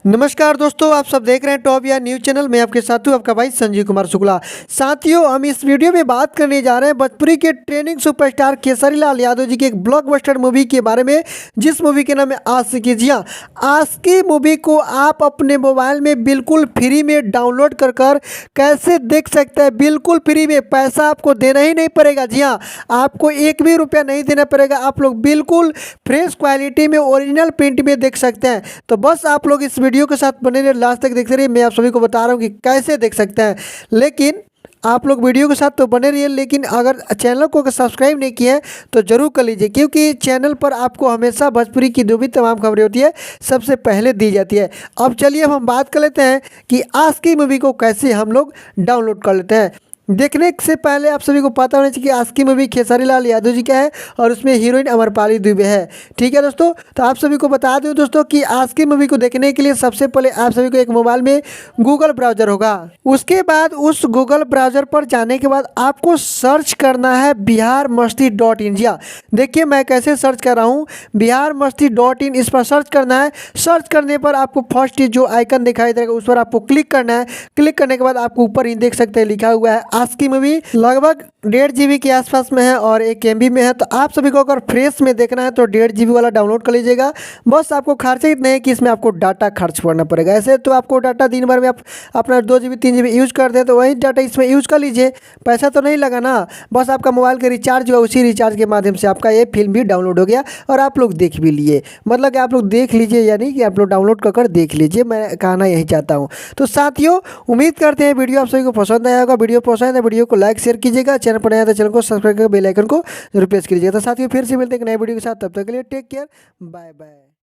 नमस्कार दोस्तों, आप सब देख रहे हैं टॉप या न्यूज़ चैनल में। आपके साथ हूँ आपका भाई संजीव कुमार शुक्ला। साथियों, हम इस वीडियो में बात करने जा रहे हैं भोजपुरी के ट्रेंडिंग सुपरस्टार खेसारी लाल यादव जी की एक ब्लॉकबस्टर मूवी के बारे में, जिस मूवी के नाम है आशिकी। जी हाँ, आशिकी मूवी को आप अपने मोबाइल में बिल्कुल फ्री में डाउनलोड कर कैसे देख सकते हैं। बिल्कुल फ्री में, पैसा आपको देना ही नहीं पड़ेगा। जी हाँ, आपको एक भी रुपया नहीं देना पड़ेगा। आप लोग बिल्कुल फ्रेश क्वालिटी में ओरिजिनल प्रिंट में देख सकते हैं। तो बस आप लोग इस वीडियो के साथ बने रहिए, लास्ट तक देखते रहिए। मैं आप सभी को बता रहा हूँ कि कैसे देख सकते हैं। लेकिन आप लोग वीडियो के साथ तो बने रहिए, लेकिन अगर चैनल को सब्सक्राइब नहीं किया है तो जरूर कर लीजिए, क्योंकि चैनल पर आपको हमेशा भोजपुरी की जो भी तमाम खबरें होती है सबसे पहले दी जाती है। अब चलिए अब हम बात कर लेते हैं कि आशिकी मूवी को कैसे हम लोग डाउनलोड कर लेते हैं। देखने से पहले आप सभी को पता होना चाहिए कि आशिकी मूवी खेसारी लाल यादव जी का है और उसमें हीरोइन अमरपाली दुबे है। ठीक है दोस्तों, तो आप सभी को बता दूं दोस्तों कि आशिकी मूवी को देखने के लिए सबसे पहले आप सभी को एक मोबाइल में गूगल ब्राउज़र होगा। उसके बाद उस गूगल ब्राउज़र पर जाने के बाद आपको सर्च करना है biharmasti.in। जी हाँ, देखिए मैं कैसे सर्च कर रहा हूँ, biharmasti.in इस पर सर्च करना है। सर्च करने पर आपको फर्स्ट जो आइकन दिखाई देगा उस पर आपको क्लिक करना है। क्लिक करने के बाद आपको ऊपर ही देख सकते हैं लिखा हुआ है आशिकी मूवी। लगभग 1.5 GB के आसपास में है और 1 MB में है। तो आप सभी को अगर फ्रेश में देखना है तो 1.5 GB वाला डाउनलोड कर लीजिएगा। बस आपको खर्चा इतना है कि इसमें आपको डाटा खर्च करना पड़ेगा। ऐसे तो आपको डाटा दिन भर में आप अपना 2 GB 3 GB यूज़ करते हैं तो वही डाटा इसमें यूज़ कर लीजिए, पैसा तो नहीं लगा ना। बस आपका मोबाइल का रिचार्ज हुआ, उसी रिचार्ज के माध्यम से आपका ये फिल्म भी डाउनलोड हो गया और आप लोग देख भी लिए। मतलब कि आप लोग देख लीजिए, यानी कि आप लोग डाउनलोड कर देख लीजिए, मैं कहना यही चाहता हूँ। तो साथियों, उम्मीद करते हैं वीडियो आप सभी को पसंद आया होगा। वीडियो पसंद है वीडियो को लाइक शेयर कीजिएगा। चैनल पर नया तो चैनल को सब्सक्राइब कर बेल आइकन को जरूर प्रेस कीजिएगा। तो साथियों, फिर से मिलते हैं एक नए वीडियो के साथ। तब तक के लिए टेक केयर, बाय बाय।